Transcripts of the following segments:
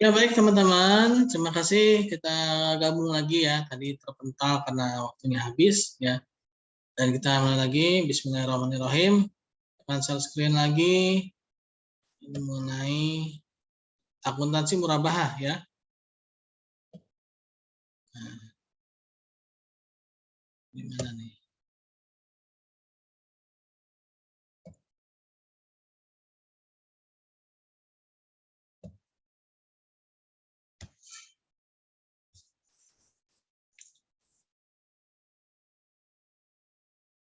Ya baik teman-teman, terima kasih kita gabung lagi ya. Tadi terpental karena waktunya habis ya. Dan kita mulai lagi. Bismillahirrahmanirrahim. Akan share screen lagi ini mengenai akuntansi murabahah ya. Nah, gimana nih?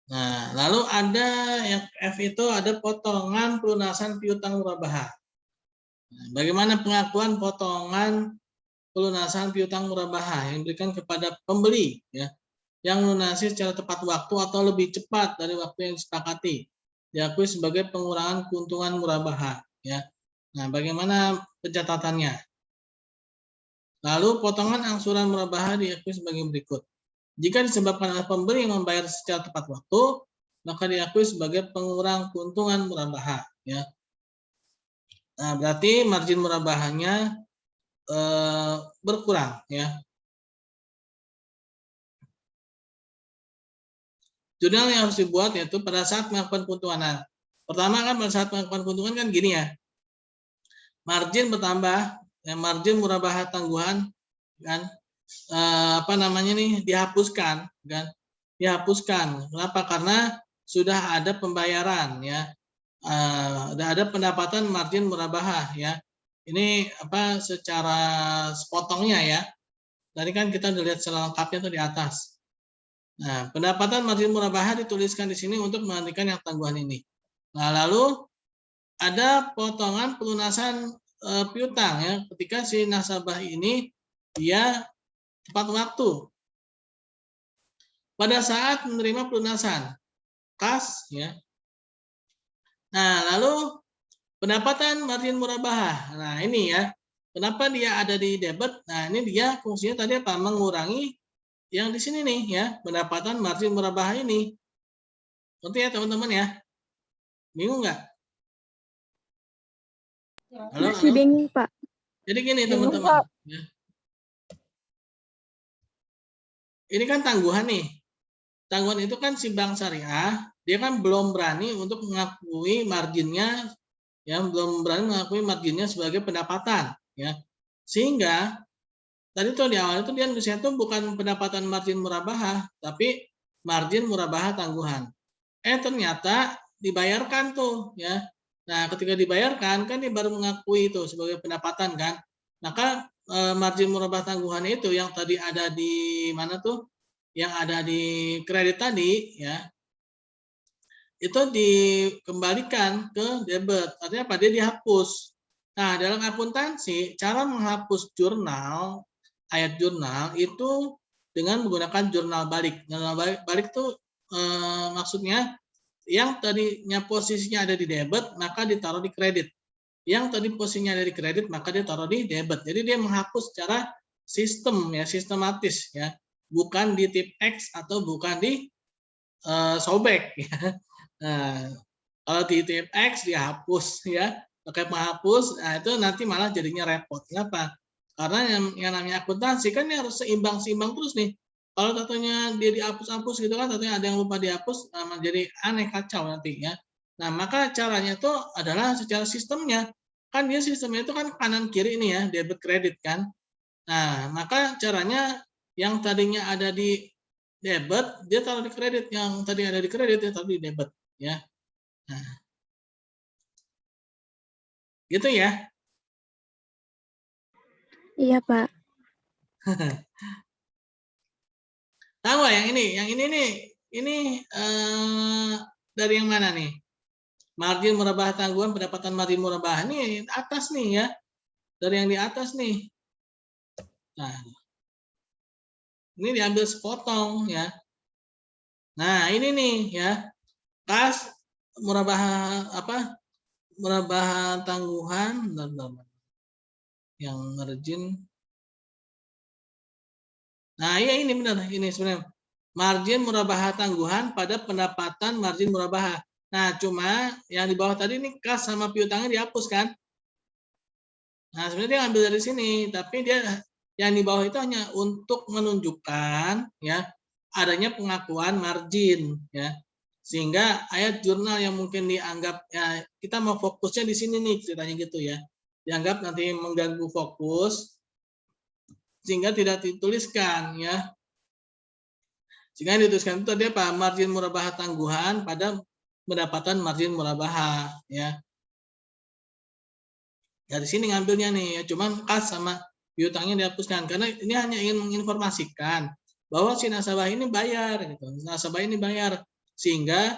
Nah, lalu ada yang F itu ada potongan pelunasan piutang murabahah. Nah, bagaimana pengakuan potongan pelunasan piutang murabahah yang diberikan kepada pembeli ya, yang melunasi secara tepat waktu atau lebih cepat dari waktu yang disepakati, diakui sebagai pengurangan keuntungan murabahah ya. Nah, bagaimana pencatatannya? Lalu potongan angsuran murabahah diakui sebagai berikut. Jika disebabkan oleh pembeli yang membayar secara tepat waktu, maka diakui sebagai pengurang keuntungan murabahah ya. Nah, berarti margin murabahanya berkurang ya. Jurnal yang harus dibuat yaitu pada saat melakukan keuntungan. Nah, pertama kan pada saat melakukan keuntungan kan gini ya. Margin bertambah, ya, margin murabahah tangguhan kan apa namanya nih dihapuskan kan. Dihapuskan. Kenapa? Karena sudah ada pembayaran ya. Sudah ada pendapatan margin murabahah ya. Ini apa secara sepotongnya ya. Tadi kan kita udah lihat secara lengkapnya tuh di atas. Nah, pendapatan margin murabahah dituliskan di sini untuk menggantikan yang tangguhan ini. Nah, lalu ada potongan pelunasan piutang ya, ketika si nasabah ini dia tepat waktu pada saat menerima pelunasan kas ya. Nah, lalu pendapatan margin murabahah. Nah, ini ya. Kenapa dia ada di debit? Nah, ini dia fungsinya tadi apa? Mengurangi yang di sini nih ya, pendapatan margin murabahah ini. Ngerti ya teman-teman ya? Bingung nggak? Halo, Masih halo. bingung, Pak. Jadi gini teman-teman. Ya. Ini kan tangguhan nih. Tangguhan itu kan si bank syariah, dia kan belum berani untuk mengakui marginnya, ya belum berani mengakui marginnya sebagai pendapatan, ya. Sehingga tadi tuh di awal itu dia nulisnya tuh bukan pendapatan margin murabahah, tapi margin murabahah tangguhan. Ternyata dibayarkan tuh, ya. Nah, ketika dibayarkan kan dia baru mengakui itu sebagai pendapatan kan. Maka margin murabahah tangguhan itu yang tadi ada di mana tuh? Yang ada di kredit tadi ya itu dikembalikan ke debit, artinya apa, dia dihapus. Nah, dalam akuntansi cara menghapus jurnal, ayat jurnal itu dengan menggunakan jurnal balik. Jurnal balik itu maksudnya yang tadinya posisinya ada di debit maka ditaruh di kredit, yang tadi posisinya ada di kredit maka dia taruh di debit. Jadi dia menghapus secara sistem ya, sistematis ya, bukan di tip X atau bukan di sobek ya. Nah, kalau di tip X dihapus ya, pakai penghapus, nah itu nanti malah jadinya repot. Kenapa? Karena yang namanya akuntansi kan harus seimbang-seimbang terus nih. Kalau satunya dia dihapus-hapus gitu kan, satunya ada yang lupa dihapus, jadi aneh kacau nanti ya. Nah, maka caranya itu adalah secara sistemnya. Kan dia sistemnya itu kan kanan kiri ini ya, debit kredit kan. Nah, maka caranya yang tadinya ada di debit, dia taruh di kredit. Yang tadi ada di kredit, dia taruh di debit. Ya. Nah, gitu ya. Iya, Pak. Tahu yang ini? Yang ini nih, ini dari yang mana nih? Margin murabahah tangguhan, pendapatan margin murabahah. Ini atas nih ya. Dari yang di atas nih. Nah, ini diambil sepotong ya. Nah, ini nih ya. Kas murabahah apa? Murabahah tangguhan, yang margin. Nah, iya ini benar, ini sebenarnya margin murabahah tangguhan pada pendapatan margin murabahah. Nah, cuma yang di bawah tadi ini kas sama piutangnya dihapus kan? Nah, sebenarnya dia ngambil dari sini, tapi dia yang di bawah itu hanya untuk menunjukkan ya adanya pengakuan margin ya. Sehingga ayat jurnal yang mungkin dianggap ya kita mau fokusnya di sini nih ceritanya gitu ya. Dianggap nanti mengganggu fokus sehingga tidak dituliskan ya. Sehingga yang dituliskan itu dia apa? Margin murabahah tangguhan pada pendapatan margin murabahah ya. Dari sini ngambilnya nih, ya cuman kas sama piutangnya dihapuskan karena ini hanya ingin menginformasikan bahwa si nasabah ini bayar gitu. Nasabah ini bayar sehingga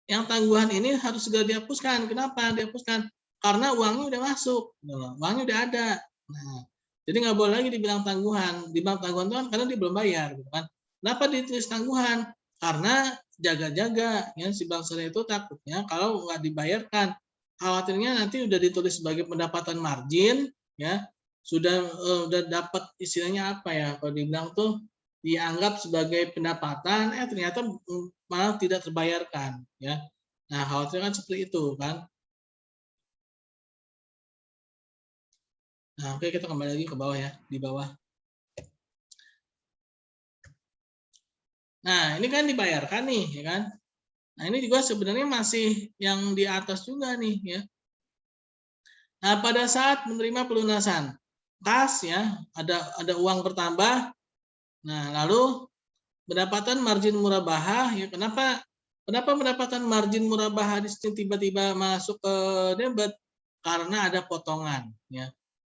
yang tangguhan ini harus segera dihapuskan. Kenapa dihapuskan? Karena uangnya udah masuk, uangnya udah ada. Nah, jadi nggak boleh lagi dibilang tangguhan. Dibilang tangguhan itu kan karena dia belum bayar, gitu kan? Kenapa ditulis tangguhan? Karena jaga-jaga, ya si bank syariah itu takutnya kalau nggak dibayarkan, khawatirnya nanti udah ditulis sebagai pendapatan margin, ya sudah dapat istilahnya apa ya? Kalau dibilang tuh dianggap sebagai pendapatan, ternyata malah tidak terbayarkan, ya. Nah, khawatirnya kan seperti itu kan. Nah, oke kita kembali lagi ke bawah ya, di bawah. Nah, ini kan dibayarkan nih, ya kan? Nah, ini juga sebenarnya masih yang di atas juga nih, ya. Nah, pada saat menerima pelunasan kas ya, ada uang bertambah. Nah, lalu pendapatan margin murabahah ya kenapa pendapatan margin murabahah di sini tiba-tiba masuk ke debit? Karena ada potongan ya.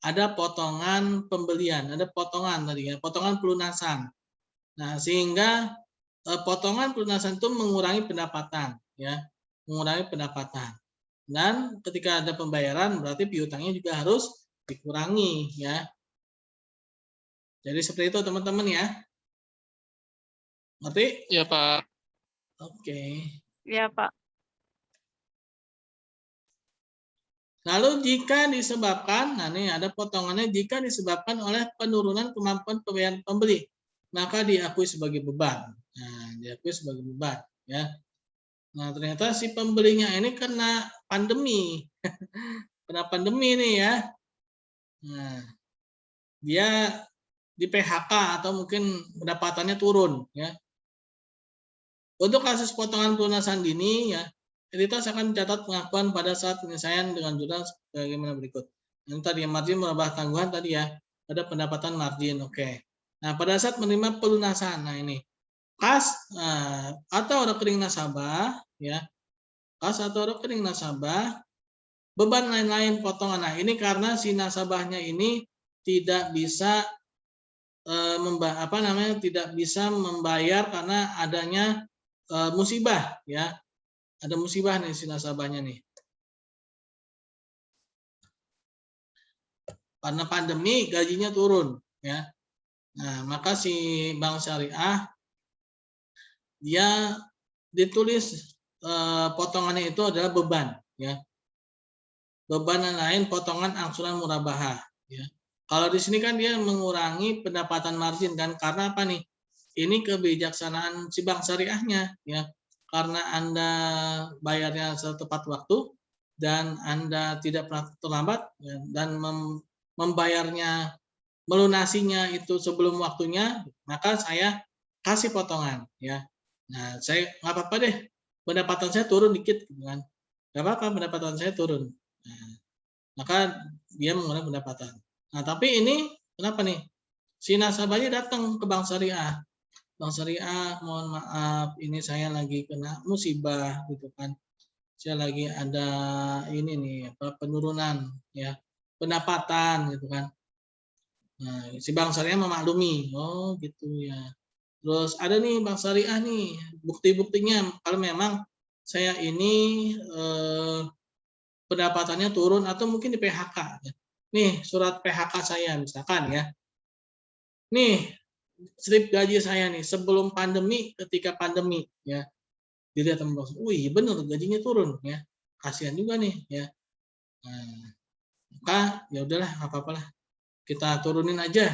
Ada potongan pembelian, ada potongan tadi ya, potongan pelunasan. Nah, sehingga potongan pelunasan itu mengurangi pendapatan ya, mengurangi pendapatan. Dan ketika ada pembayaran berarti piutangnya juga harus dikurangi ya. Jadi seperti itu teman-teman ya. Ngerti? Iya, Pak. Oke. Iya, Pak. Lalu jika disebabkan, nah ini ada potongannya, jika disebabkan oleh penurunan kemampuan pembayaran pembeli, maka diakui sebagai beban. Nah, diakui sebagai beban ya. Nah, ternyata si pembelinya ini kena pandemi. Kena pandemi nih ya. Nah, dia di PHK atau mungkin pendapatannya turun ya. Untuk kasus potongan pelunasan dini ya, entitas akan mencatat pengakuan pada saat penyelesaian dengan jurnal sebagaimana berikut. Yang tadi margin merubah tangguhan tadi ya, ada pendapatan margin, oke. Nah, pada saat menerima pelunasan, nah ini kas atau rekening nasabah ya, kas atau rekening nasabah, beban lain-lain potongan. Nah, ini karena si nasabahnya ini tidak bisa tidak bisa membayar karena adanya musibah ya. Ada musibah nih si nasabahnya nih. Karena pandemi gajinya turun ya. Nah, maka si bank syariah dia ditulis potongannya itu adalah beban ya. Beban lain potongan angsuran murabahah ya. Kalau di sini kan dia mengurangi pendapatan margin kan karena apa nih? Ini kebijaksanaan si bank syariahnya ya. Karena Anda bayarnya setepat waktu dan Anda tidak pernah terlambat ya, dan membayarnya melunasinya itu sebelum waktunya, maka saya kasih potongan ya. Nah, saya nggak apa-apa deh pendapatan saya turun dikit gitu kan. Nggak apa-apa pendapatan saya turun. Nah, maka dia mengurangi pendapatan. Nah, tapi ini kenapa nih? Si nasabahnya datang ke bank syariah. Bank syariah, mohon maaf, ini saya lagi kena musibah gitu kan. Saya lagi ada ini nih penurunan ya pendapatan gitu kan. Nah, si bank syariah memaklumi, oh gitu ya. Terus ada nih bank syariah nih bukti-buktinya kalau memang saya ini pendapatannya turun atau mungkin di PHK. Ya. Nih surat PHK saya misalkan ya. Nih slip gaji saya nih sebelum pandemi, ketika pandemi ya. Dilihat sama bos, wih bener gajinya turun ya. Kasihan juga nih ya. Nah, maka ya udahlah nggak apa-apa lah. Kita turunin aja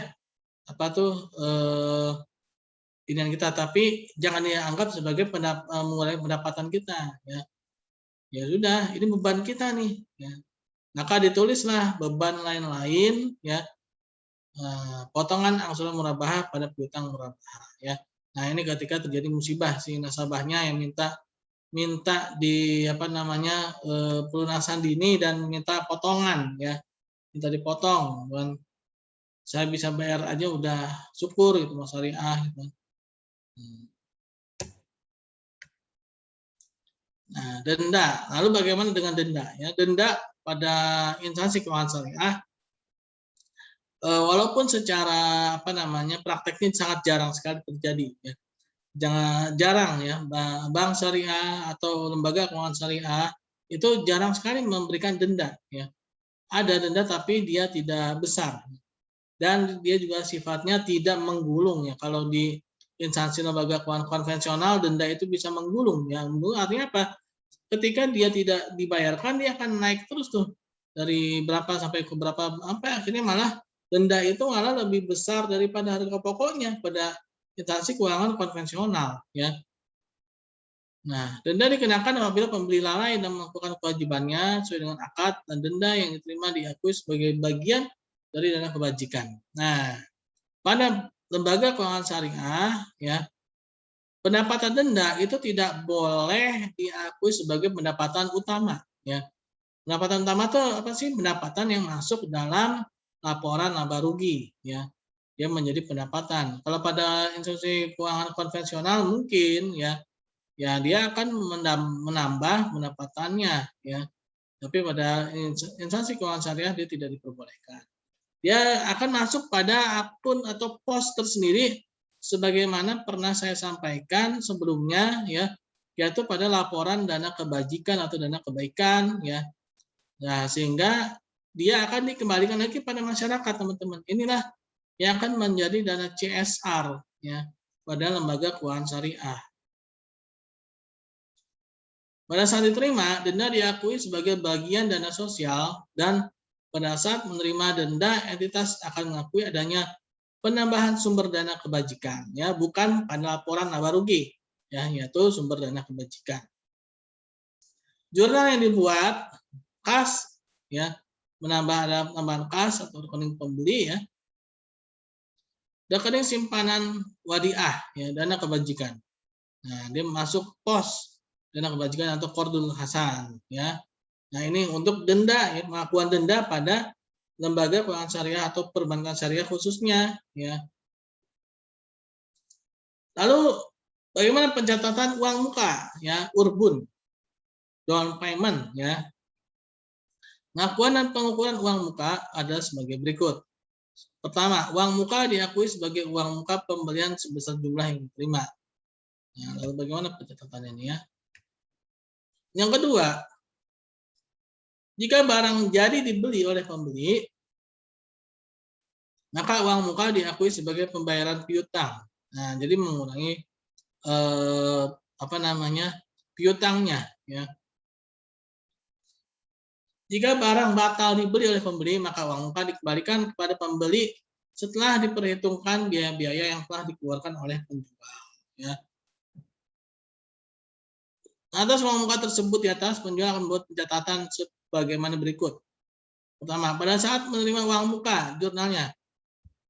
apa tuh ini kita tapi jangan dianggap sebagai mengurangi pendapatan kita ya. Ya sudah, ini beban kita nih ya. Maka ditulislah beban lain-lain ya, potongan angsuran murabahah pada piutang murabahah ya. Nah, ini ketika terjadi musibah si nasabahnya yang minta di pelunasan dini dan minta potongan ya, minta dipotong dan saya bisa bayar aja udah syukur gitu Mas Syariah gitu. Nah, denda. Lalu bagaimana dengan denda ya? Denda pada instansi keuangan syariah walaupun secara prakteknya sangat jarang sekali terjadi ya. Jarang ya, bank syariah atau lembaga keuangan syariah itu jarang sekali memberikan denda ya. Ada denda tapi dia tidak besar dan dia juga sifatnya tidak menggulung ya. Kalau di instansi lembaga keuangan konvensional denda itu bisa menggulung ya. Menggulung artinya apa? Ketika dia tidak dibayarkan dia akan naik terus tuh dari berapa sampai ke berapa sampai akhirnya malah denda itu malah lebih besar daripada harga pokoknya pada instansi keuangan konvensional ya. Nah, denda dikenakan apabila pembeli lalai dan melakukan kewajibannya sesuai dengan akad dan denda yang diterima diakui sebagai bagian dari dana kebajikan. Nah, pada lembaga keuangan syariah ya, pendapatan denda itu tidak boleh diakui sebagai pendapatan utama ya. Pendapatan utama itu apa sih? Pendapatan yang masuk dalam laporan laba rugi ya. Dia menjadi pendapatan. Kalau pada institusi keuangan konvensional mungkin ya dia akan menambah pendapatannya ya. Tapi pada instansi keuangan syariah dia tidak diperbolehkan. Dia akan masuk pada akun atau pos tersendiri sebagaimana pernah saya sampaikan sebelumnya ya, yaitu pada laporan dana kebajikan atau dana kebaikan ya. Nah, sehingga dia akan dikembalikan lagi pada masyarakat, teman-teman. Inilah yang akan menjadi dana CSR ya pada lembaga keuangan syariah. Pada saat diterima, denda diakui sebagai bagian dana sosial dan pada saat menerima denda, entitas akan mengakui adanya penambahan sumber dana kebajikan, ya, bukan pada laporan laba rugi, ya, yaitu sumber dana kebajikan. Jurnal yang dibuat kas, ya, menambah tambahan kas atau rekening pembeli, ya, rekening simpanan wadiah, ya, dana kebajikan. Nah, dia masuk pos dana kebajikan atau Qardul Hasan ya. Nah, ini untuk denda ya, pengakuan denda pada lembaga keuangan syariah atau perbankan syariah khususnya ya. Lalu bagaimana pencatatan uang muka ya, urbun down payment ya. Pengakuan dan pengukuran uang muka ada sebagai berikut. Pertama, uang muka diakui sebagai uang muka pembelian sebesar jumlah yang diterima. Nah, lalu bagaimana pencatatannya ini ya? Yang kedua, jika barang jadi dibeli oleh pembeli, maka uang muka diakui sebagai pembayaran piutang. Nah, jadi mengurangi piutangnya. Ya. Jika barang batal dibeli oleh pembeli, maka uang muka dikembalikan kepada pembeli setelah diperhitungkan biaya-biaya yang telah dikeluarkan oleh penjual. Ya. Atas uang muka tersebut di atas, penjual akan membuat pencatatan sebagaimana berikut. Pertama, pada saat menerima uang muka, jurnalnya,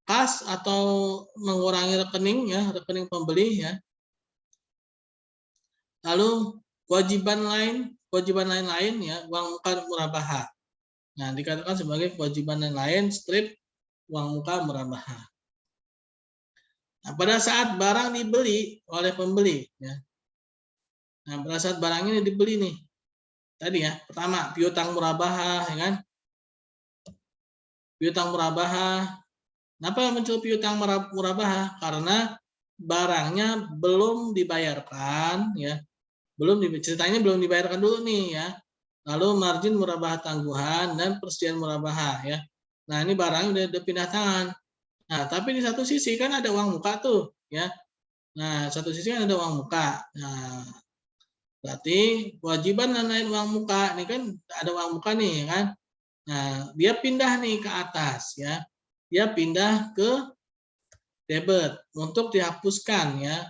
kas atau mengurangi rekening, ya, rekening pembeli, ya. Lalu kewajiban lain-lain, ya, uang muka murabahah. Nah, dikatakan sebagai kewajiban lain strip uang muka murabahah. Nah, pada saat barang dibeli oleh pembeli, ya. Nah, pada saat barang ini dibeli nih, tadi ya, pertama piutang murabahah, ya kan? Piutang murabahah. Kenapa muncul piutang murabahah? Karena barangnya belum dibayarkan, ya. Ceritanya belum dibayarkan dulu nih, ya. Lalu margin murabahah tangguhan dan persediaan murabahah, ya. Nah, ini barangnya udah pindah tangan. Nah, tapi di satu sisi kan ada uang muka tuh, ya. Nah, satu sisi kan ada uang muka. Nah, berarti kewajiban dan lain uang muka, ini kan ada uang muka nih, kan. Nah, dia pindah nih ke atas, ya. Dia pindah ke debit untuk dihapuskan, ya.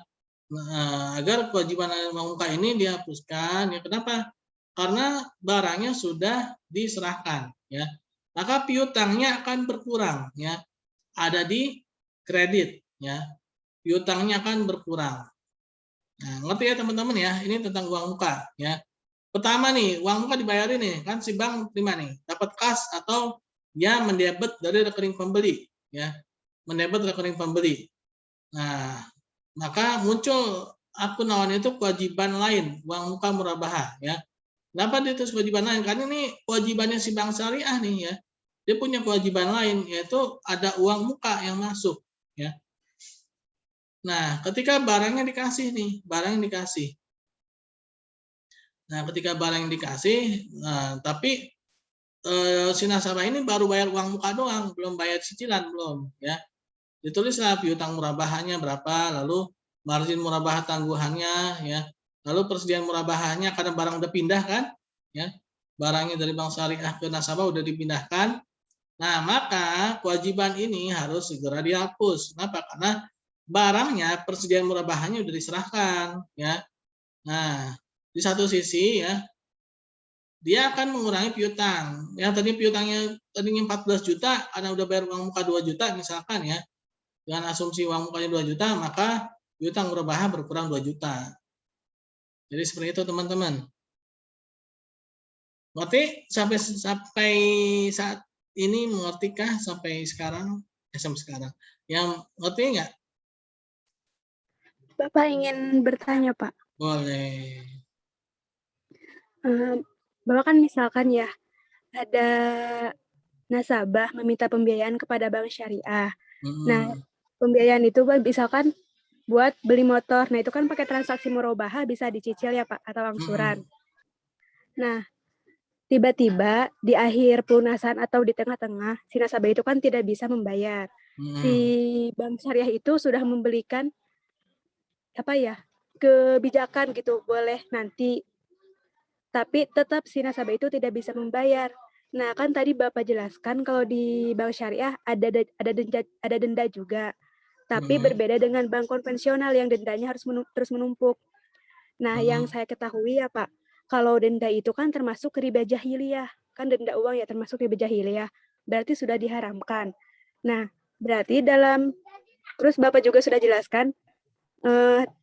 Nah, agar kewajiban dan uang muka ini dihapuskan, ya. Kenapa? Karena barangnya sudah diserahkan, ya, maka piutangnya akan berkurang, ya. Ada di kredit, ya. Piutangnya akan berkurang. Nah, ngerti ya teman-teman ya? Ini tentang uang muka, ya. Pertama nih, uang muka dibayarin nih, kan si bank terima nih, dapat kas atau dia mendebet dari rekening pembeli, ya. Mendebet rekening pembeli. Nah, maka muncul akun awan itu kewajiban lain, uang muka murabahah, ya. Kenapa dia terus kewajiban lain? Karena ini kewajibannya si bank syariah nih, ya. Dia punya kewajiban lain, yaitu ada uang muka yang masuk, ya. Nah, ketika barangnya dikasih nih, barang yang dikasih. Nah, ketika barang yang dikasih, tapi si nasabah ini baru bayar uang muka doang, belum bayar cicilan, belum, ya. Ditulislah piutang murabahahnya berapa, lalu margin murabahah tangguhannya, ya. Lalu persediaan murabahahnya karena barang udah pindah kan, ya. Barangnya dari bank syariah ke nasabah udah dipindahkan. Nah, maka kewajiban ini harus segera dihapus. Kenapa? Karena barangnya persediaan murabahahnya udah diserahkan, ya. Nah, di satu sisi ya, dia akan mengurangi piutang. Yang tadi piutangnya tadinya 14 juta, karena udah bayar uang muka 2 juta misalkan ya. Dengan asumsi uang mukanya 2 juta, maka piutang murabahah berkurang 2 juta. Jadi seperti itu teman-teman. Berarti sampai saat ini mengertikah sampai sekarang? Sampai sekarang. Yang ngerti nggak? Bapak ingin bertanya, Pak. Boleh. Bapak kan misalkan ya, ada nasabah meminta pembiayaan kepada bank syariah. Nah, pembiayaan itu misalkan buat beli motor. Nah, itu kan pakai transaksi murabahah bisa dicicil ya, Pak, atau angsuran. Nah, tiba-tiba di akhir pelunasan atau di tengah-tengah, si nasabah itu kan tidak bisa membayar. Si bank syariah itu sudah membelikan kebijakan gitu, boleh nanti, tapi tetap si nasabah itu tidak bisa membayar. Nah, kan tadi Bapak jelaskan kalau di bank syariah ada denda juga, tapi berbeda dengan bank konvensional yang dendanya harus terus menumpuk. Nah, yang saya ketahui ya Pak, kalau denda itu kan termasuk riba jahiliyah, kan denda uang ya termasuk riba jahiliyah, berarti sudah diharamkan. Nah, berarti terus Bapak juga sudah jelaskan,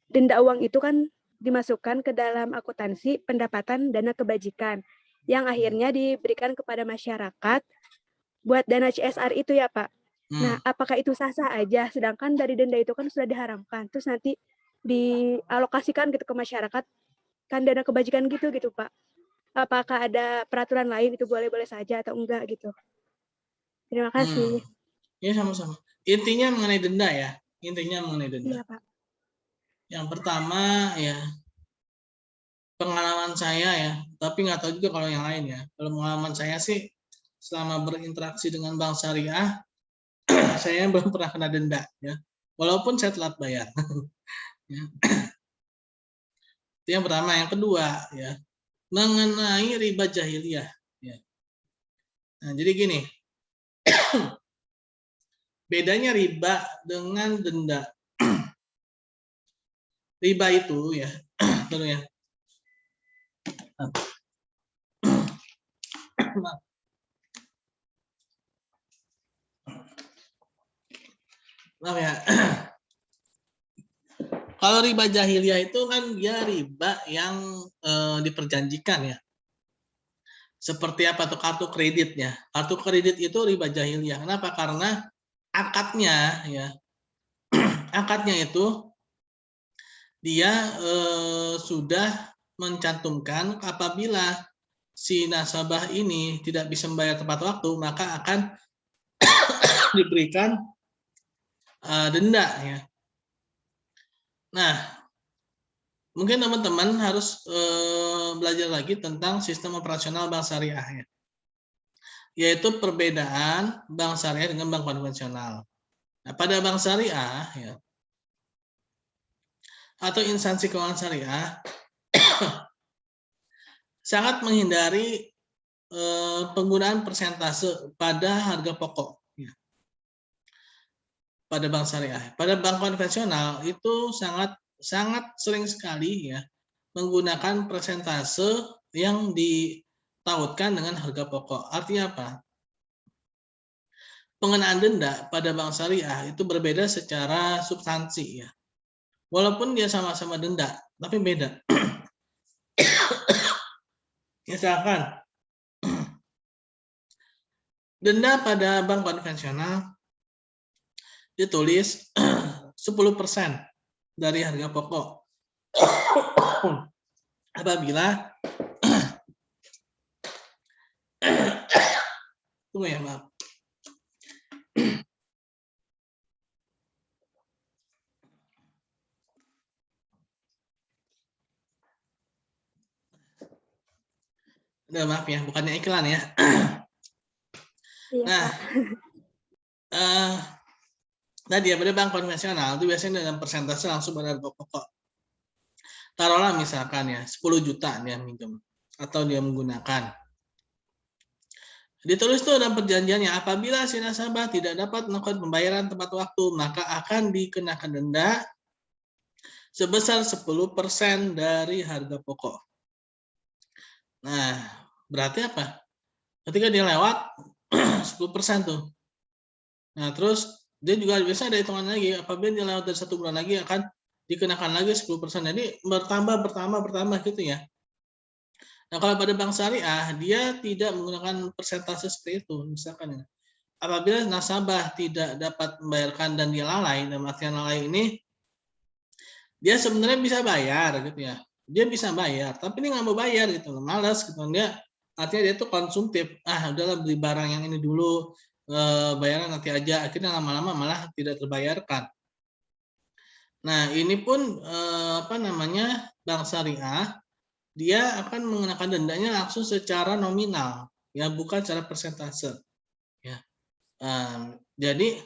denda uang itu kan dimasukkan ke dalam akuntansi pendapatan dana kebajikan yang akhirnya diberikan kepada masyarakat buat dana CSR itu ya Pak. Nah, apakah itu sah-sah aja? Sedangkan dari denda itu kan sudah diharamkan. Terus nanti dialokasikan gitu ke masyarakat, kan dana kebajikan gitu Pak. Apakah ada peraturan lain itu boleh-boleh saja atau enggak gitu? Terima kasih. Ya, sama-sama. Intinya mengenai denda ya. Intinya mengenai denda. Iya, Pak. Yang pertama ya, pengalaman saya ya, tapi nggak tahu juga kalau yang lain ya. Kalau pengalaman saya sih, selama berinteraksi dengan bank syariah, saya belum pernah kena denda ya. Walaupun saya telat bayar. Ya. Itu yang pertama. Yang kedua ya, mengenai riba jahiliyah. Ya. Nah, jadi gini, bedanya riba dengan denda. Riba itu ya, dulu ya. Maaf ya. Kalau riba jahiliyah itu kan dia riba yang diperjanjikan ya. Seperti apa tuh kartu kreditnya? Kartu kredit itu riba jahiliyah. Kenapa? Karena akadnya ya, akadnya itu dia sudah mencantumkan apabila si nasabah ini tidak bisa membayar tepat waktu, maka akan diberikan denda ya. Nah, mungkin teman-teman harus belajar lagi tentang sistem operasional bank syariah ya, yaitu perbedaan bank syariah dengan bank konvensional. Nah, pada bank syariah ya, atau instansi keuangan syariah sangat menghindari penggunaan persentase pada harga pokok. Ya. Pada bank syariah, pada bank konvensional itu sangat sering sekali ya menggunakan persentase yang tautkan dengan harga pokok. Artinya apa? Pengenaan denda pada bank syariah itu berbeda secara substansi ya. Walaupun dia sama-sama denda, tapi beda. Misalkan denda pada bank konvensional ditulis 10% dari harga pokok. Apabila tunggu ya, maaf. Maaf ya, bukannya iklan ya. Iya, Nah, Pak. tadi ya pada bank konvensional itu biasanya dalam persentase langsung pada harga pokok. Taruhlah misalkan ya 10 juta dia minjem atau dia menggunakan. Ditulis tuh dalam perjanjiannya, apabila si nasabah tidak dapat melakukan pembayaran tepat waktu, maka akan dikenakan denda sebesar 10% dari harga pokok. Nah, berarti apa? Ketika dia lewat 10% tuh. Nah, terus dia juga biasa ada hitungan lagi, apabila dia lewat dari 1 bulan lagi akan dikenakan lagi 10%. Jadi bertambah gitu ya. Nah, kalau pada bank syariah, dia tidak menggunakan persentase seperti itu. Misalkan ya, apabila nasabah tidak dapat membayarkan dan dia lalai, dalam artian lalai ini, dia sebenarnya bisa bayar gitu ya. Dia bisa bayar, tapi dia nggak mau bayar gitu, malas gitu. Dia artinya dia tuh konsumtif. Udahlah beli barang yang ini dulu, bayaran nanti aja. Akhirnya lama-lama malah tidak terbayarkan. Nah, ini pun bank syariah dia akan mengenakan dendanya langsung secara nominal, ya bukan secara persentase. Ya. Jadi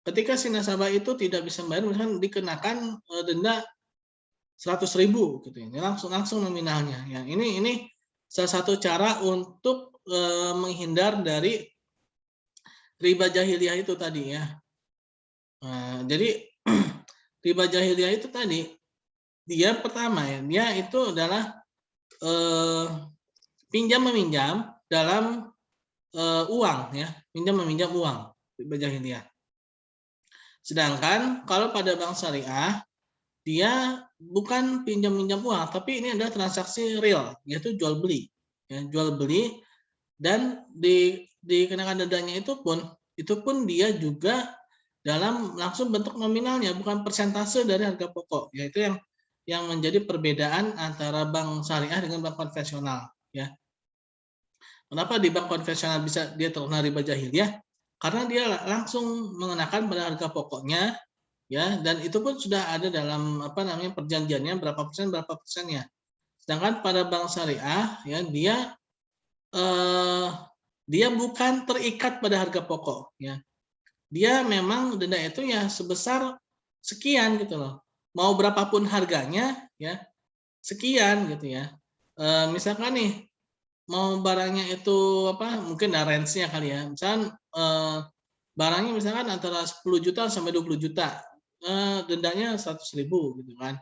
ketika si nasabah itu tidak bisa bayar, misalkan dikenakan denda 100.000 gitu, ini langsung nominalnya. Ya, ini salah satu cara untuk menghindar dari riba jahiliyah itu tadi ya. Jadi riba jahiliyah itu tadi dia pertama ya, dia itu adalah pinjam meminjam dalam uang ya, pinjam meminjam uang, riba jahiliyah. Sedangkan kalau pada bank syariah dia bukan pinjam minjam uang, tapi ini adalah transaksi real, yaitu jual beli. Ya, jual beli dan dikenakan dendanya itu pun dia juga dalam langsung bentuk nominalnya, bukan persentase dari harga pokok. Yaitu yang menjadi perbedaan antara bank syariah dengan bank konvensional. Ya. Kenapa di bank konvensional bisa dia terkena riba jahiliyah? Karena dia langsung mengenakan pada harga pokoknya, ya, dan itu pun sudah ada dalam perjanjiannya berapa persennya. Sedangkan pada bank syariah, ya, dia bukan terikat pada harga pokok, ya. Dia memang denda itu ya sebesar sekian gitu loh. Mau berapapun harganya, ya, sekian gitu ya. Misalkan nih mau barangnya itu mungkin ada range-nya kali ya. Misalkan barangnya misalkan antara 10 juta sampai 20 juta. Dendanya 100.000 gitu kan.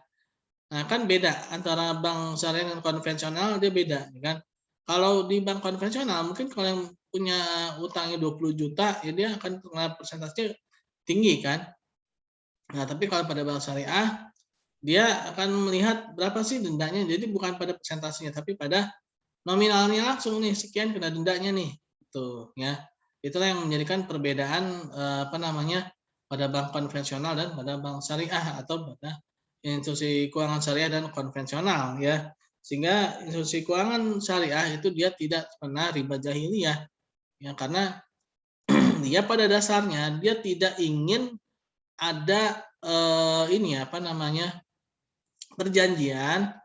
Nah, kan beda antara bank syariah dan konvensional, dia beda ya kan. Kalau di bank konvensional mungkin kalau yang punya utangnya 20 juta ya dia akan kena persentase tinggi kan. Nah, tapi kalau pada bank syariah dia akan melihat berapa sih dendanya. Jadi bukan pada persentasenya tapi pada nominalnya langsung nih, sekian kena dendanya nih. Tuh, ya. Itulah yang menjadikan perbedaan pada bank konvensional dan pada bank syariah atau pada institusi keuangan syariah dan konvensional ya. Sehingga institusi keuangan syariah itu dia tidak pernah riba jahiliyah. Ya, karena dia pada dasarnya dia tidak ingin ada perjanjian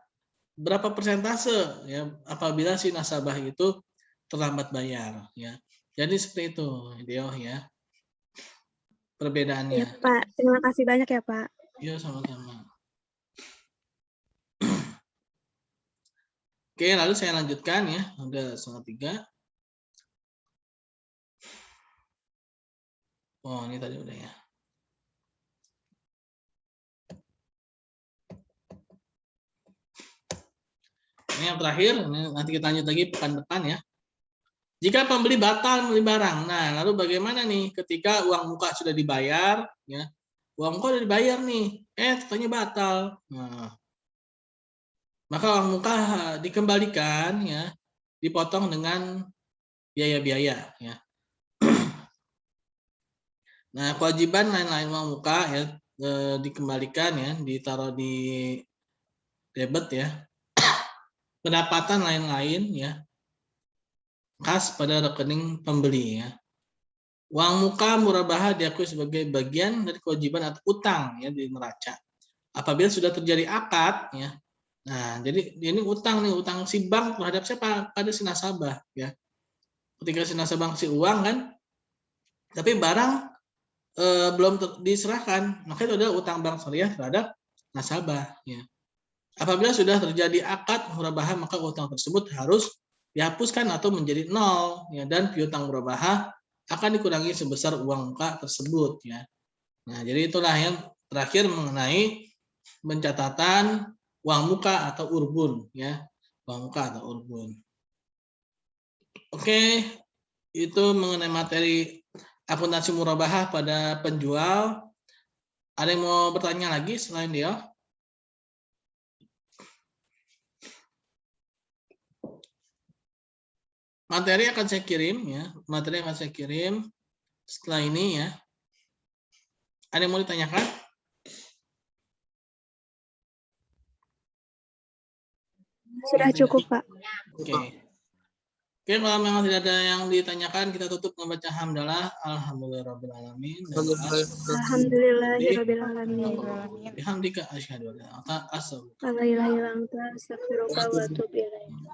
berapa persentase ya apabila si nasabah itu terlambat bayar ya. Jadi seperti itu, Deo ya. Iya, Perbedaannya. Pak. Terima kasih banyak ya, Pak. Ya, sama-sama. Oke, lalu saya lanjutkan ya. Udah 2:30. Oh, ini tadi udah ya. Ini yang terakhir, nanti kita lanjut lagi pekan depan ya. Jika pembeli batal membeli barang, nah lalu bagaimana nih ketika uang muka sudah dibayar, ya, uang muka sudah dibayar nih, katanya batal. Nah, maka uang muka dikembalikan, ya, dipotong dengan biaya-biaya, ya. Nah, kewajiban lain-lain uang muka ya dikembalikan ya, ditaruh di debit ya. Pendapatan lain-lain ya, khas pada rekening pembeli ya. Uang muka murabahah diakui sebagai bagian dari kewajiban atau utang ya di neraca. Apabila sudah terjadi akad ya. Nah, jadi ini utang nih, utang si bank terhadap siapa? Pada si nasabah ya. Ketika si nasabah ngasih uang kan, tapi barang belum diserahkan, maka itu adalah utang bank syariah terhadap nasabah ya. Apabila sudah terjadi akad murabahah, maka utang tersebut harus dihapuskan atau menjadi nol ya, dan piutang murabahah akan dikurangi sebesar uang muka tersebut ya. Nah, jadi itulah yang terakhir mengenai pencatatan uang muka atau urbun ya. Uang muka atau urbun. Oke, itu mengenai materi akuntansi murabahah pada penjual. Ada yang mau bertanya lagi selain dia? Materi akan saya kirim ya, materi akan saya kirim setelah ini ya. Ada yang mau ditanyakan? Sudah cukup, Pak. Oke. Oke, kalau memang tidak ada yang ditanyakan, kita tutup membaca hamdalah. Alhamdulillahirrahmanirrahim. Alhamdulillahirrahmanirrahim. Bihamdika asyhadu an la ilaha illa anta astaghfiruka La ilaha illa anta astaghfiruka wa atubu ilaik.